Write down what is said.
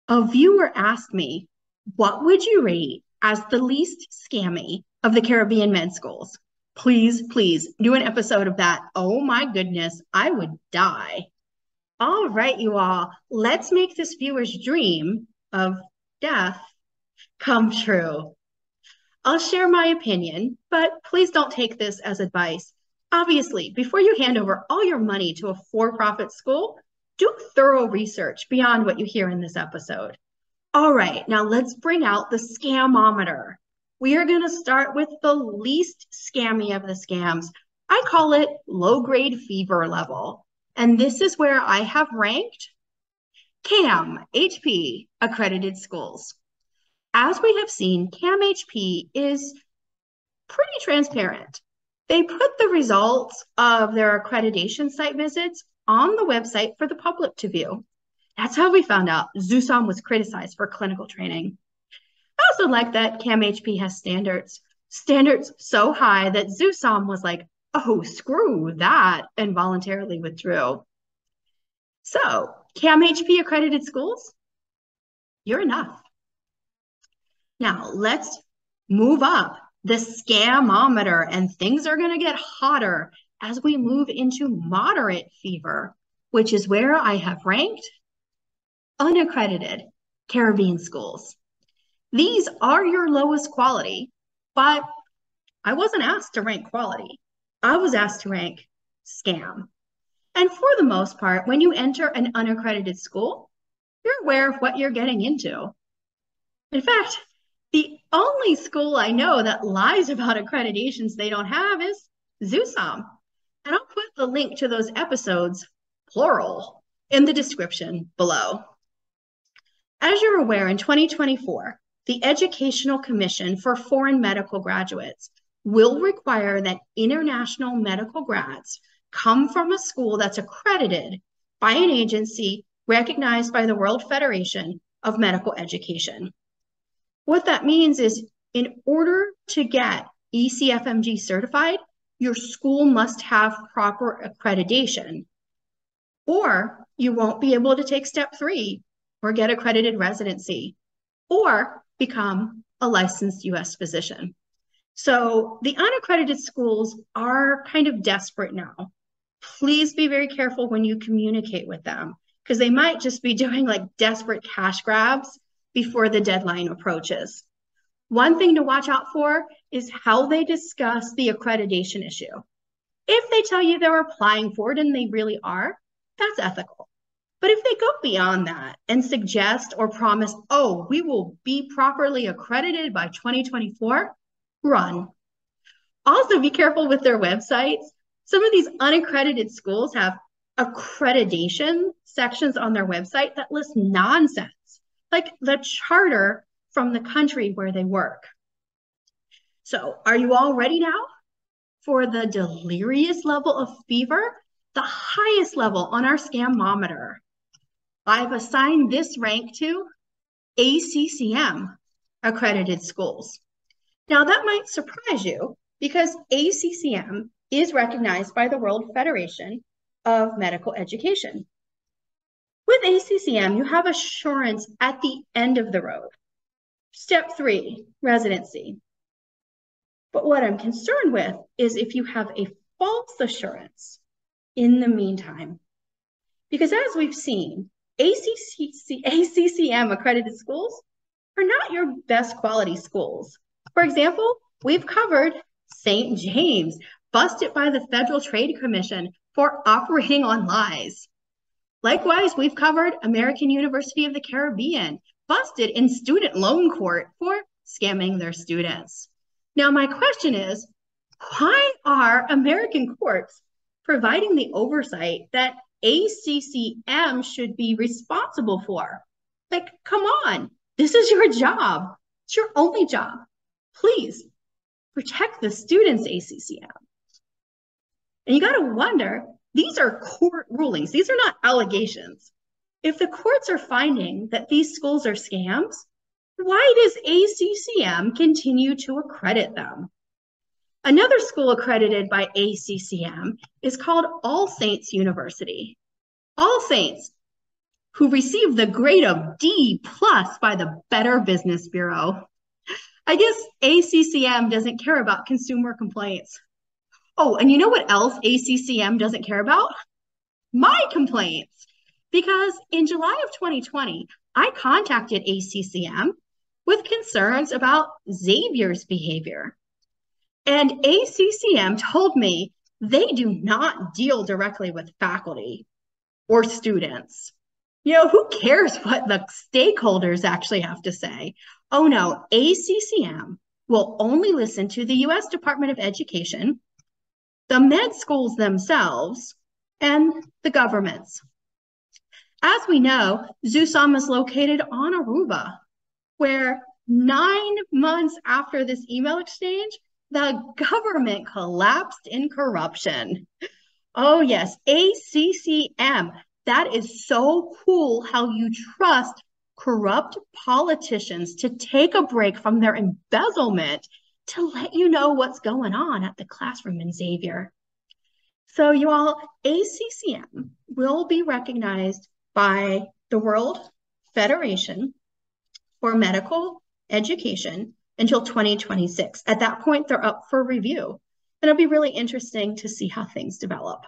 A viewer asked me, what would you rate as the least scammy of the Caribbean med schools? Please, please do an episode of that. Oh my goodness, I would die. All right, you all, let's make this viewer's dream of death come true. I'll share my opinion, but please don't take this as advice. Obviously, before you hand over all your money to a for-profit school, do thorough research beyond what you hear in this episode. All right, now let's bring out the scamometer. We are going to start with the least scammy of the scams. I call it low-grade fever level. And this is where I have ranked CAM, HP, accredited schools. As we have seen, CAM HP is pretty transparent. They put the results of their accreditation site visits on the website for the public to view. That's how we found out ZUSOM was criticized for clinical training. I also like that CAM HP has standards so high that ZUSOM was like, oh, screw that, and voluntarily withdrew. So, CAM HP accredited schools, you're enough. Now, let's move up the scamometer, and things are going to get hotter as we move into moderate fever, which is where I have ranked unaccredited Caribbean schools. These are your lowest quality, but I wasn't asked to rank quality. I was asked to rank scam. And for the most part, when you enter an unaccredited school, you're aware of what you're getting into. In fact, the only school I know that lies about accreditations they don't have is ZUSOM. And I'll put the link to those episodes, plural, in the description below. As you're aware, in 2024, the Educational Commission for Foreign Medical Graduates will require that international medical grads come from a school that's accredited by an agency recognized by the World Federation of Medical Education. What that means is, in order to get ECFMG certified, your school must have proper accreditation, or you won't be able to take step 3 or get accredited residency or become a licensed US physician. So the unaccredited schools are kind of desperate now. Please be very careful when you communicate with them, because they might just be doing like desperate cash grabs before the deadline approaches. One thing to watch out for is how they discuss the accreditation issue. If they tell you they're applying for it and they really are, that's ethical. But if they go beyond that and suggest or promise, oh, we will be properly accredited by 2024, run. Also, be careful with their websites. Some of these unaccredited schools have accreditation sections on their website that list nonsense, like the charter from the country where they work. So, are you all ready now for the delirious level of fever, the highest level on our scamometer? I've assigned this rank to ACCM, accredited schools. Now, that might surprise you because ACCM is recognized by the World Federation of Medical Education. With ACCM, you have assurance at the end of the road. Step 3, residency. But what I'm concerned with is if you have a false assurance in the meantime. Because as we've seen, ACCM accredited schools are not your best quality schools. For example, we've covered St. James, busted by the Federal Trade Commission for operating on lies. Likewise, we've covered American University of the Caribbean, busted in student loan court for scamming their students. Now, my question is, why are American courts providing the oversight that ACCM should be responsible for? Like, come on, this is your job. It's your only job. Please protect the students, ACCM. And you got to wonder, these are court rulings. These are not allegations. If the courts are finding that these schools are scams, why does ACCM continue to accredit them? Another school accredited by ACCM is called All Saints University. All Saints, who received the grade of D plus by the Better Business Bureau. I guess ACCM doesn't care about consumer complaints. Oh, and you know what else ACCM doesn't care about? My complaints. Because in July of 2020, I contacted ACCM with concerns about Xavier's behavior. And ACCM told me they do not deal directly with faculty or students. Who cares what the stakeholders actually have to say? Oh no, ACCM will only listen to the US Department of Education, the med schools themselves, and the governments. As we know, ZUSOM is located on Aruba, where 9 months after this email exchange, the government collapsed in corruption. Oh yes, ACCM. That is so cool how you trust corrupt politicians to take a break from their embezzlement to let you know what's going on at the classroom in Xavier. So you all, ACCM will be recognized by the World Federation for Medical Education until 2026. At that point, they're up for review. And it'll be really interesting to see how things develop.